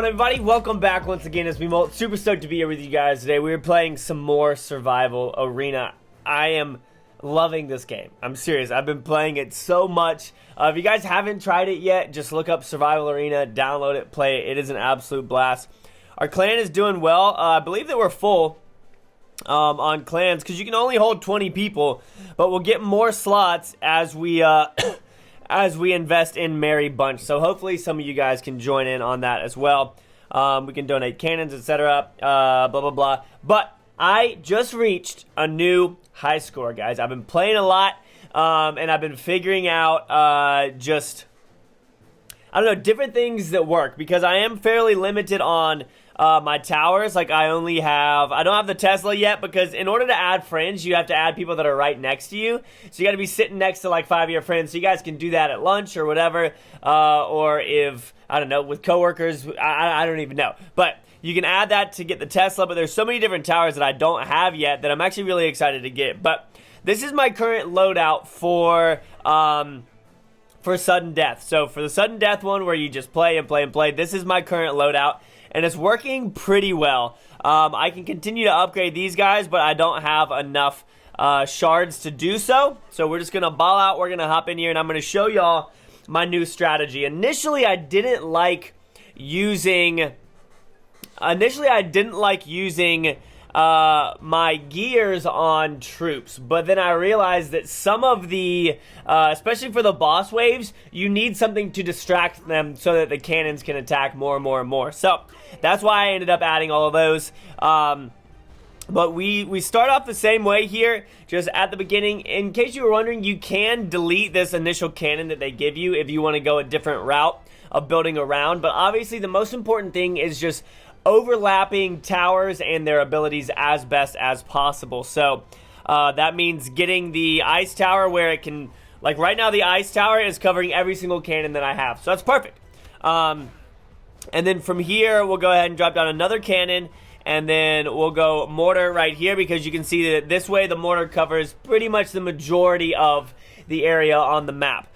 everybody? Welcome back once again as we MOLT. Super stoked to be here with you guys today. We're playing some more Survival Arena. I am loving this game. I'm serious. I've been playing it so much. If you guys haven't tried it yet, just look up Survival Arena, download it, play it. It is an absolute blast. Our clan is doing well. I believe that we're full on clans because you can only hold 20 people, but we'll get more slots as we as we invest in Merry Bunch. So hopefully some of you guys can join in on that as well. We can donate cannons, etc. Blah, blah, blah. But I just reached a new high score, guys. I've been playing a lot, and I've been figuring out I don't know, different things that work, because I am fairly limited on my towers. Like, I don't have the Tesla yet, because in order to add friends, you have to add people that are right next to you. So you got to be sitting next to like 5 of your friends. So you guys can do that at lunch or whatever. Or if, I don't know, with coworkers, I don't even know. But you can add that to get the Tesla. But there's so many different towers that I don't have yet that I'm actually really excited to get. But this is my current loadout for sudden death. So for the sudden death one, where you just play and play and play, this is my current loadout, and it's working pretty well. I can continue to upgrade these guys, but I don't have enough shards to do so. So we're just gonna ball out. We're gonna hop in here, and I'm gonna show y'all my new strategy. Initially, I didn't like using my gears on troops, but then I realized that some of the, especially for the boss waves, you need something to distract them so that the cannons can attack more and more and more. So that's why I ended up adding all of those. But we start off the same way here, just at the beginning. In case you were wondering, you can delete this initial cannon that they give you if you want to go a different route of building around. But obviously the most important thing is just overlapping towers and their abilities as best as possible. So that means getting the ice tower where it can, like right now the ice tower is covering every single cannon that I have, so that's perfect. And then from here we'll go ahead and drop down another cannon, and then we'll go mortar right here, because you can see that this way the mortar covers pretty much the majority of the area on the map.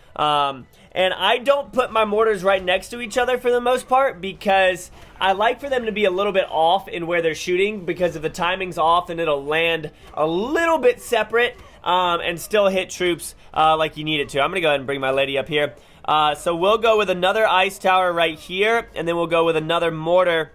And I don't put my mortars right next to each other for the most part, because I like for them to be a little bit off in where they're shooting, because if the timing's off, then it'll land a little bit separate and still hit troops like you need it to. I'm going to go ahead and bring my lady up here. So we'll go with another ice tower right here, and then we'll go with another mortar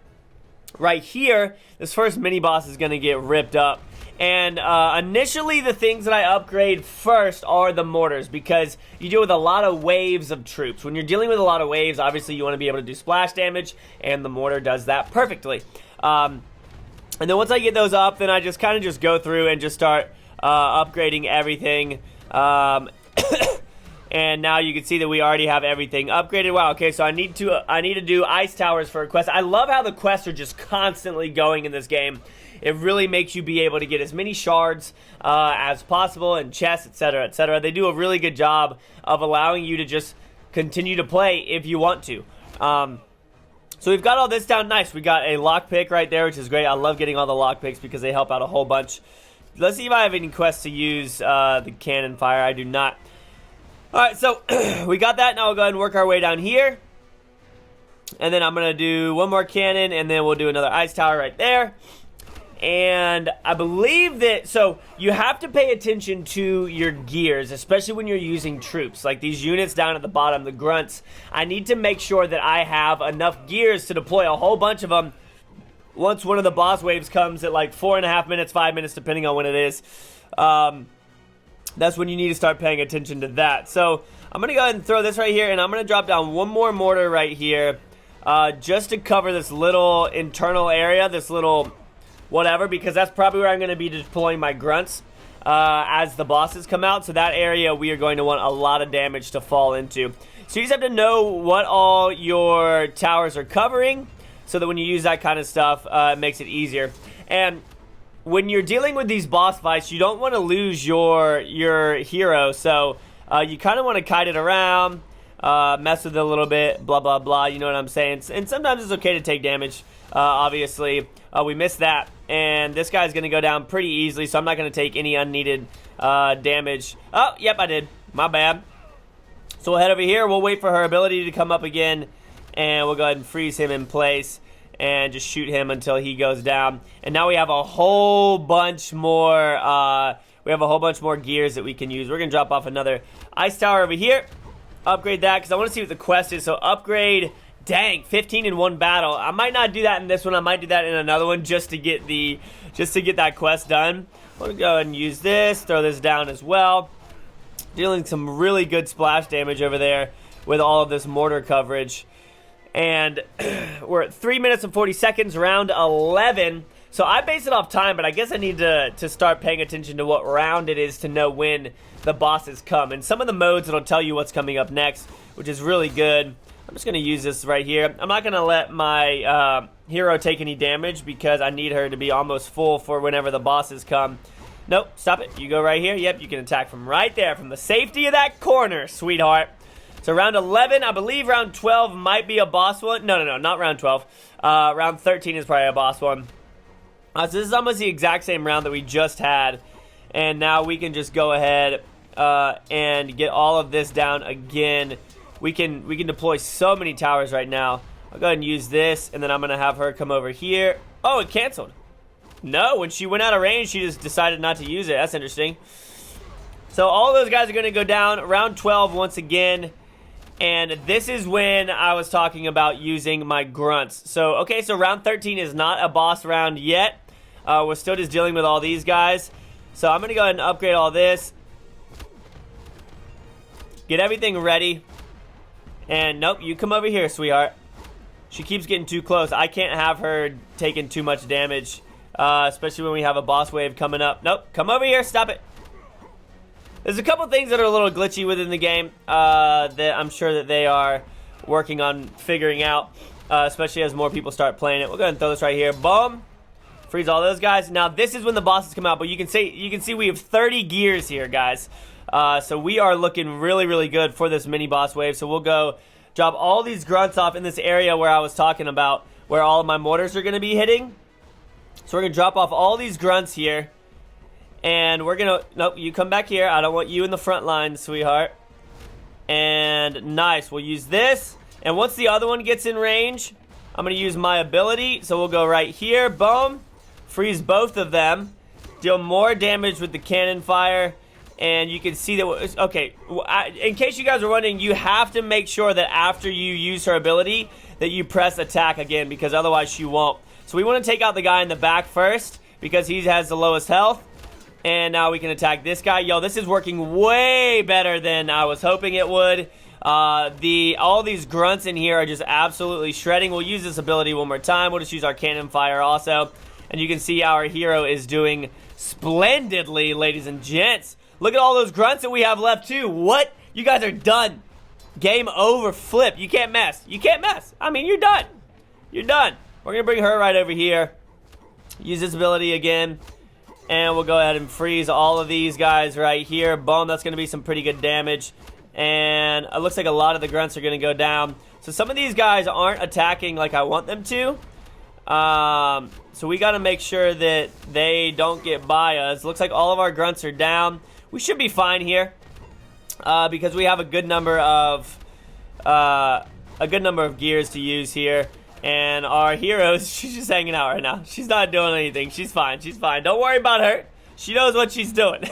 right here. This first mini boss is going to get ripped up. And initially, the things that I upgrade first are the mortars, because you deal with a lot of waves of troops. When you're dealing with a lot of waves, obviously you want to be able to do splash damage, and the mortar does that perfectly. And then once I get those up, then I just kind of just go through and just start upgrading everything. And now you can see that we already have everything upgraded. Wow, okay, so I need to do ice towers for a quest. I love how the quests are just constantly going in this game. It really makes you be able to get as many shards as possible, and chests, etc., etc. They do a really good job of allowing you to just continue to play if you want to. So we've got all this down nice. We got a lockpick right there, which is great. I love getting all the lockpicks because they help out a whole bunch. Let's see if I have any quests to use the cannon fire. I do not. Alright, so we got that. Now we'll go ahead and work our way down here. And then I'm going to do one more cannon, and then we'll do another ice tower right there. And I believe that, so you have to pay attention to your gears, especially when you're using troops. Like these units down at the bottom, the grunts. I need to make sure that I have enough gears to deploy a whole bunch of them once one of the boss waves comes at like 4.5 minutes, 5 minutes, depending on when it is. That's when you need to start paying attention to that. So I'm going to go ahead and throw this right here, and I'm going to drop down one more mortar right here just to cover this little internal area, this little whatever, because that's probably where I'm going to be deploying my grunts as the bosses come out. So that area we are going to want a lot of damage to fall into. So you just have to know what all your towers are covering, so that when you use that kind of stuff, it makes it easier. And when you're dealing with these boss fights, you don't want to lose your hero, so you kind of want to kite it around, mess with it a little bit, blah, blah, blah, you know what I'm saying? And sometimes it's okay to take damage, obviously. We missed that, and this guy's going to go down pretty easily, so I'm not going to take any unneeded damage. Oh, yep, I did. My bad. So we'll head over here. We'll wait for her ability to come up again, and we'll go ahead and freeze him in place. and just shoot him until he goes down. And now we have a whole bunch more. We have a whole bunch more gears that we can use. We're gonna drop off another ice tower over here. Upgrade that because I want to see what the quest is. So upgrade. Dang, 15 in one battle. I might not do that in this one. I might do that in another one just to get that quest done. I'm gonna go ahead and use this. Throw this down as well. Dealing some really good splash damage over there with all of this mortar coverage. And we're at 3 minutes and 40 seconds, round 11. So I base it off time, but I guess I need to start paying attention to what round it is to know when the bosses come. And some of the modes, it'll tell you what's coming up next, which is really good. I'm just going to use this right here. I'm not going to let my hero take any damage because I need her to be almost full for whenever the bosses come. Nope, stop it. You go right here. Yep, you can attack from right there, from the safety of that corner, sweetheart. So round 11, I believe round 12 might be a boss one. No, not round 12. Round 13 is probably a boss one. So this is almost the exact same round that we just had. And now we can just go ahead and get all of this down again. We can deploy so many towers right now. I'll go ahead and use this, and then I'm going to have her come over here. Oh, it canceled. No, when she went out of range, she just decided not to use it. That's interesting. So all those guys are going to go down. Round 12 once again. And this is when I was talking about using my grunts. So, okay, so round 13 is not a boss round yet. We're still just dealing with all these guys. So I'm going to go ahead and upgrade all this. Get everything ready. And nope, you come over here, sweetheart. She keeps getting too close. I can't have her taking too much damage, especially when we have a boss wave coming up. Nope, come over here, stop it. There's a couple things that are a little glitchy within the game that I'm sure that they are working on figuring out, especially as more people start playing it. We'll go ahead and throw this right here. Boom. Freeze all those guys. Now, this is when the bosses come out, but you can see we have 30 gears here, guys. So we are looking really, really good for this mini boss wave. So we'll go drop all these grunts off in this area where I was talking about, where all of my mortars are going to be hitting. So we're going to drop off all these grunts here. And we're going to... Nope, you come back here. I don't want you in the front line, sweetheart. And nice. We'll use this. And once the other one gets in range, I'm going to use my ability. So we'll go right here. Boom. Freeze both of them. Deal more damage with the cannon fire. And you can see that... Okay, in case you guys are wondering, you have to make sure that after you use her ability, that you press attack again, because otherwise she won't. So we want to take out the guy in the back first, because he has the lowest health. And now we can attack this guy. Yo, this is working way better than I was hoping it would. All these grunts in here are just absolutely shredding. We'll use this ability one more time. We'll just use our cannon fire also. And you can see our hero is doing splendidly, ladies and gents. Look at all those grunts that we have left too. What? You guys are done. Game over. Flip. You can't mess. You can't mess. I mean, you're done. You're done. We're going to bring her right over here. Use this ability again. And we'll go ahead and freeze all of these guys right here. Boom, that's going to be some pretty good damage. And it looks like a lot of the grunts are going to go down. So some of these guys aren't attacking like I want them to. So we got to make sure that they don't get by us. Looks like all of our grunts are down. We should be fine here. Because we have a good number of gears to use here. And our hero, she's just hanging out right now. She's not doing anything. She's fine. She's fine. Don't worry about her. She knows what she's doing.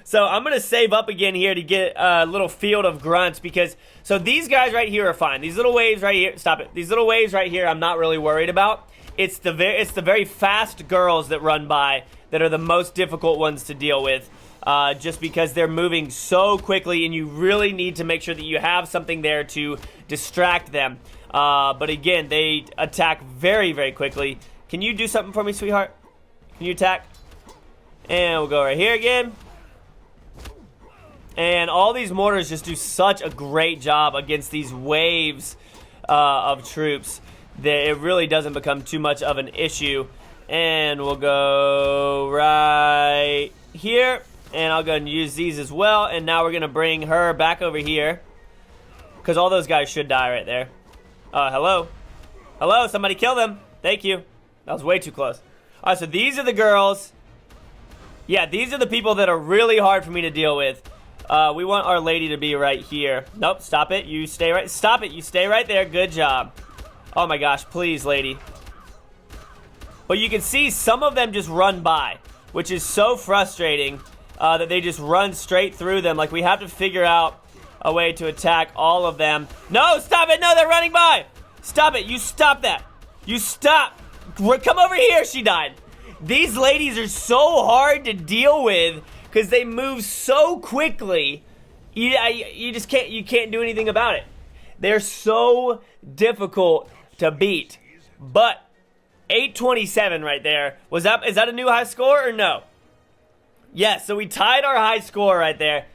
So I'm going to save up again here to get a little field of grunts because... So these guys right here are fine. These little waves right here... Stop it. These little waves right here I'm not really worried about. It's the very fast girls that run by that are the most difficult ones to deal with. Just because they're moving so quickly and you really need to make sure that you have something there to distract them. But again, they attack very, very quickly. Can you do something for me, sweetheart? Can you attack? And we'll go right here again. And all these mortars just do such a great job against these waves of troops that it really doesn't become too much of an issue. And we'll go right here. And I'll go and use these as well. And now we're going to bring her back over here. Because all those guys should die right there. Hello? Hello? Somebody kill them. Thank you. That was way too close. Alright, so these are the girls. Yeah, these are the people that are really hard for me to deal with. We want our lady to be right here. Nope, stop it. You stay right... Stop it. You stay right there. Good job. Oh my gosh. Please, lady. But you can see some of them just run by, which is so frustrating that they just run straight through them. Like, we have to figure out a way to attack all of them. No, stop it. No, they're running by. Stop it. You stop that. You stop. Come over here. She died. These ladies are so hard to deal with because they move so quickly. You just can't do anything about it. They're so difficult to beat. But 827 right there. Is that a new high score or no? Yes, so we tied our high score right there.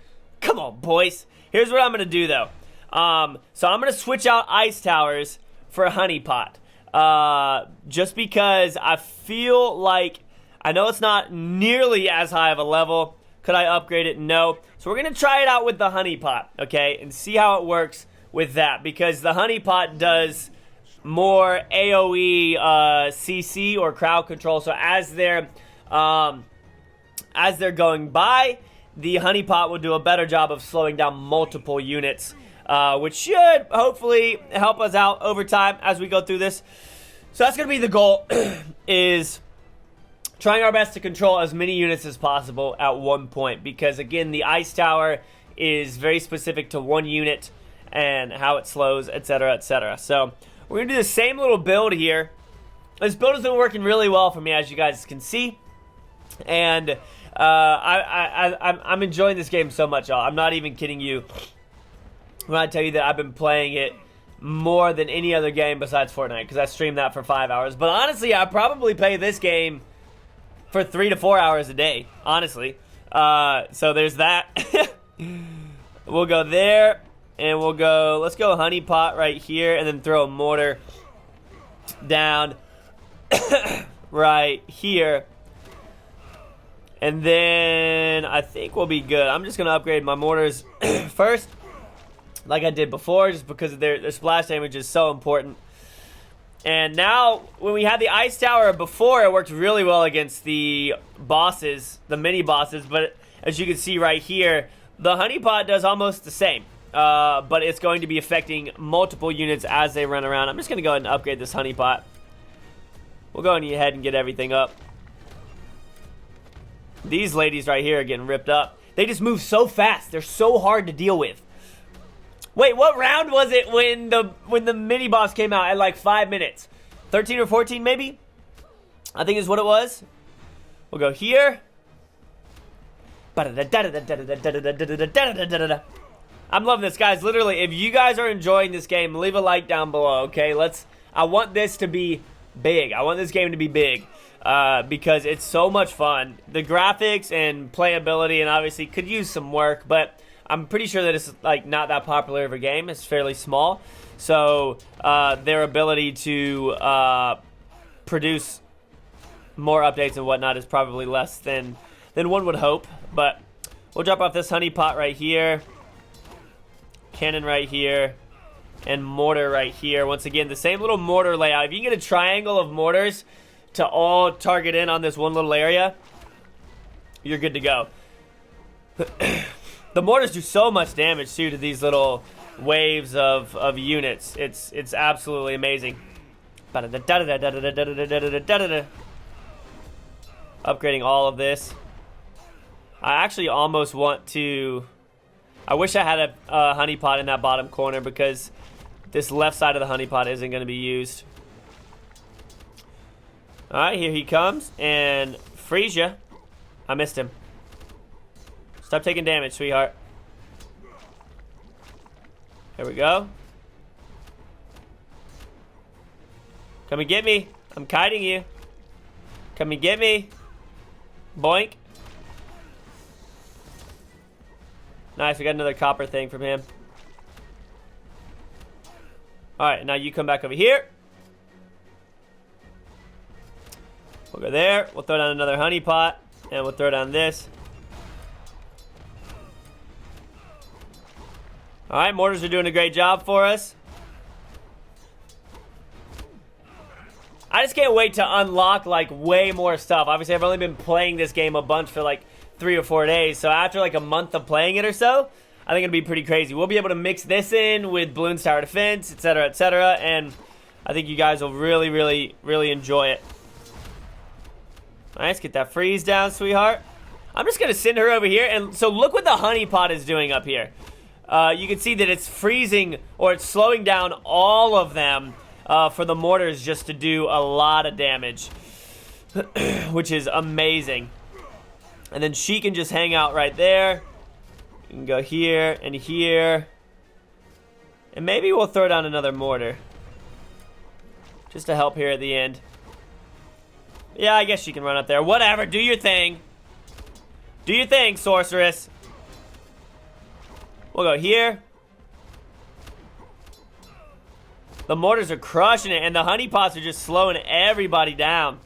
Come on, boys. Here's what I'm going to do, though. So I'm going to switch out ice towers for a honeypot. Just because I feel like, I know it's not nearly as high of a level. Could I upgrade it? No. So we're going to try it out with the honeypot, okay, and see how it works with that. Because the honeypot does more AoE CC or crowd control. So as they're going by, the honeypot will do a better job of slowing down multiple units, which should hopefully help us out over time as we go through this. So that's going to be the goal, is trying our best to control as many units as possible at one point. Because, again, the ice tower is very specific to one unit and how it slows, etc., etc. So we're going to do the same little build here. This build has been working really well for me, as you guys can see. And I'm enjoying this game so much, y'all. I'm not even kidding you when I tell you that I've been playing it more than any other game besides Fortnite, because I stream that for 5 hours. But honestly, I probably play this game for 3 to 4 hours a day, honestly. So there's that. We'll go there, and let's go honeypot right here, and then throw a mortar down right here. And then I think we'll be good. I'm just going to upgrade my mortars first, like I did before, just because their splash damage is so important. And now, when we had the ice tower before, it worked really well against the bosses, the mini bosses. But as you can see right here, the honeypot does almost the same. But it's going to be affecting multiple units as they run around. I'm just going to go ahead and upgrade this honeypot. We'll go ahead and get everything up. These ladies right here are getting ripped up. They just move so fast. They're so hard to deal with. Wait, what round was it when the mini boss came out at like 5 minutes? 13 or 14 maybe? I think is what it was. We'll go here. I'm loving this, guys. Literally, if you guys are enjoying this game, leave a like down below, okay? I want this to be big. I want this game to be big. Because it's so much fun. The graphics and playability, and obviously could use some work, but I'm pretty sure that it's like not that popular of a game. It's fairly small, so their ability to produce more updates and whatnot is probably less than one would hope. But we'll drop off this honeypot right here, cannon right here, and mortar right here. Once again, the same little mortar layout. If you can get a triangle of mortars to all target in on this one little area, you're good to go. The mortars do so much damage too to these little waves of units. It's absolutely amazing. Upgrading all of this. I actually almost want to, I wish I had a honeypot in that bottom corner, because this left side of the honeypot isn't going to be used. Alright, here he comes, and Frisia. I missed him. Stop taking damage, sweetheart. Here we go. Come and get me. I'm kiting you. Come and get me. Boink. Nice, we got another copper thing from him. Alright, now you come back over here. We'll go there. We'll throw down another honeypot, and we'll throw down this. Alright, mortars are doing a great job for us. I just can't wait to unlock like way more stuff. Obviously, I've only been playing this game a bunch for like 3 or 4 days. So after like a month of playing it or so, I think it'll be pretty crazy. We'll be able to mix this in with Bloons Tower Defense, etc., etc. And I think you guys will really, really, really enjoy it. Nice, get that freeze down, sweetheart. I'm just gonna send her over here, and so look what the honeypot is doing up here. You can see that it's freezing, or it's slowing down all of them for the mortars just to do a lot of damage, which is amazing. And then she can just hang out right there. You can go here and here. And maybe we'll throw down another mortar, just to help here at the end. Yeah, I guess she can run up there. Whatever, do your thing. Do your thing, sorceress. We'll go here. The mortars are crushing it, and the honeypots are just slowing everybody down.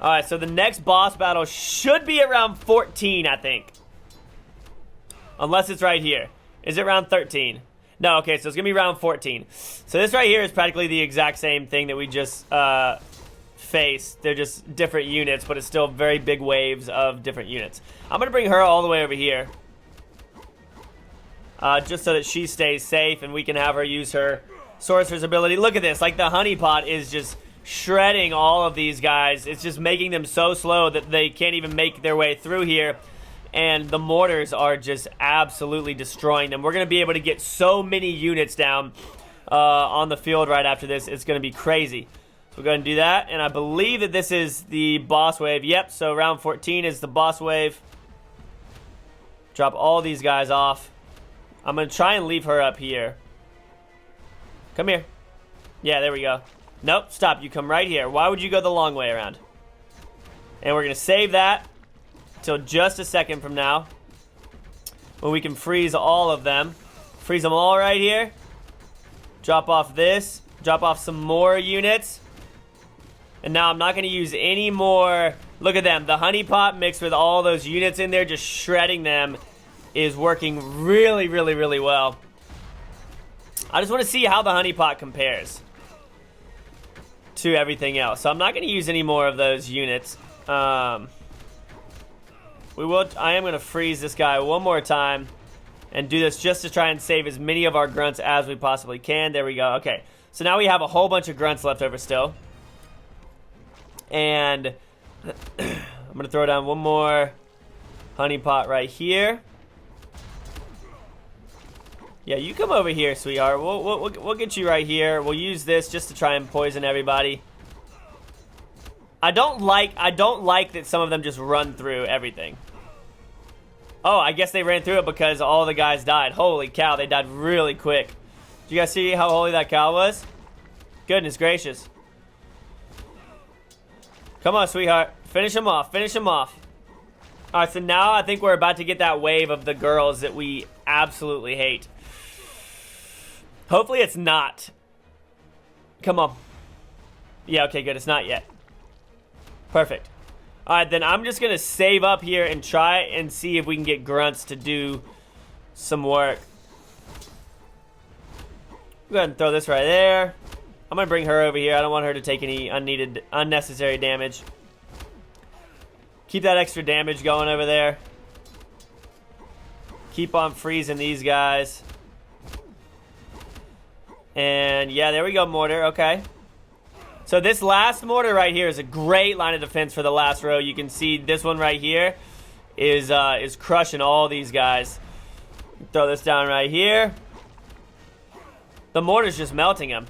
Alright, so the next boss battle should be around 14, I think. Unless it's right here. Is it round 13? No, okay, so it's going to be round 14. So this right here is practically the exact same thing that we just faced. They're just different units, but it's still very big waves of different units. I'm going to bring her all the way over here. Just so that she stays safe and we can have her use her sorcerer's ability. Look at this. Like, the honeypot is just shredding all of these guys. It's just making them so slow that they can't even make their way through here. And the mortars are just absolutely destroying them. We're going to be able to get so many units down on the field right after this. It's going to be crazy. So we'll go ahead and do that. And I believe that this is the boss wave. Yep, so round 14 is the boss wave. Drop all these guys off. I'm going to try and leave her up here. Come here. Yeah, there we go. Nope, stop. You come right here. Why would you go the long way around? And we're going to save that till just a second from now, when we can freeze all of them. Freeze them all right here. Drop off this. Drop off some more units. And now I'm not going to use any more. Look at them. The honeypot mixed with all those units in there, just shredding them, is working really, really, really well. I just want to see how the honeypot compares to everything else. So I'm not going to use any more of those units. I am going to freeze this guy one more time and do this just to try and save as many of our grunts as we possibly can. There we go. Okay. So now we have a whole bunch of grunts left over still. And I'm going to throw down one more honeypot right here. Yeah, you come over here, sweetheart. We'll get you right here. We'll use this just to try and poison everybody. I don't like that some of them just run through everything. Oh, I guess they ran through it because all the guys died. Holy cow, they died really quick. Did you guys see how holy that cow was? Goodness gracious. Come on, sweetheart. Finish him off. Finish him off. All right, so now I think we're about to get that wave of the girls that we absolutely hate. Hopefully it's not. Come on. Yeah, okay, good. It's not yet. Perfect. All right, then I'm just going to save up here and try and see if we can get grunts to do some work. Go ahead and throw this right there. I'm going to bring her over here. I don't want her to take any unnecessary damage. Keep that extra damage going over there. Keep on freezing these guys. And yeah, there we go, mortar. Okay. So this last mortar right here is a great line of defense for the last row. You can see this one right here is crushing all these guys. Throw this down right here. The mortar's just melting them.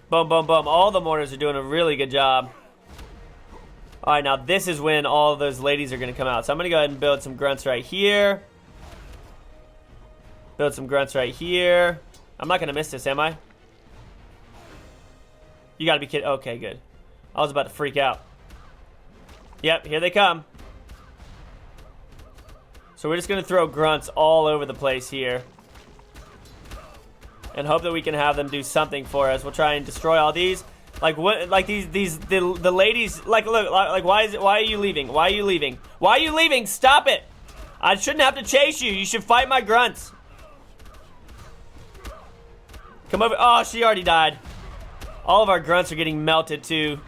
Boom, boom, boom. All the mortars are doing a really good job. All right, now this is when all of those ladies are going to come out. So I'm going to go ahead and build some grunts right here. Build some grunts right here. I'm not going to miss this, am I? You got to be kidding. Okay, good. I was about to freak out. Yep, here they come. So we're just going to throw grunts all over the place here. And hope that we can have them do something for us. We'll try and destroy all these. Like what? Like the ladies. Like look. Like why are you leaving? Why are you leaving? Why are you leaving? Stop it! I shouldn't have to chase you. You should fight my grunts. Come over. Oh, she already died. All of our grunts are getting melted too.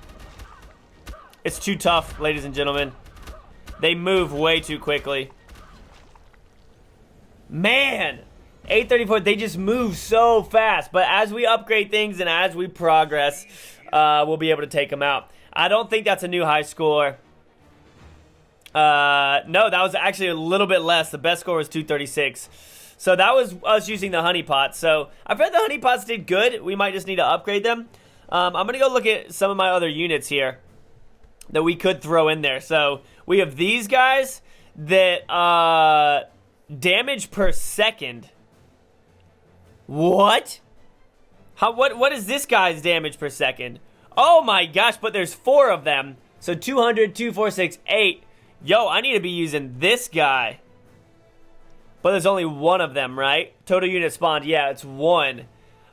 It's too tough, ladies and gentlemen. They move way too quickly. Man. 834, they just move so fast. But as we upgrade things and as we progress, we'll be able to take them out. I don't think that's a new high score. No, that was actually a little bit less. The best score was 236. So that was us using the honeypots. So I've heard the honeypots did good. We might just need to upgrade them. I'm going to go look at some of my other units here that we could throw in there. So we have these guys that damage per second. What? What is this guy's damage per second? Oh my gosh, but there's 4 of them. So 200, 2, 4, 6, 8. Yo, I need to be using this guy. But there's only 1 of them, right? Total unit spawned, yeah, it's 1.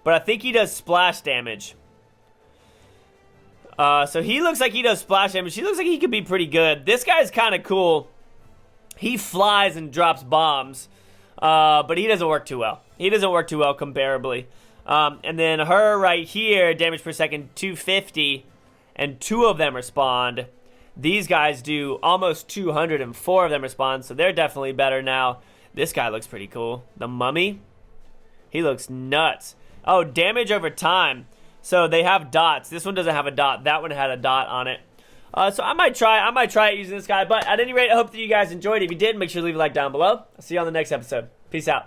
But I think he does splash damage. So he looks like he does splash damage. He looks like he could be pretty good. This guy's kind of cool. He flies and drops bombs. But he doesn't work too well. He doesn't work too well comparably. And then her right here, damage per second, 250. And 2 of them respond. These guys do almost 200 and 4 of them respond. So they're definitely better now. This guy looks pretty cool. The mummy. He looks nuts. Oh, damage over time. So they have dots. This one doesn't have a dot. That one had a dot on it. So I might try it using this guy. But at any rate, I hope that you guys enjoyed. If you did, make sure to leave a like down below. I'll see you on the next episode. Peace out.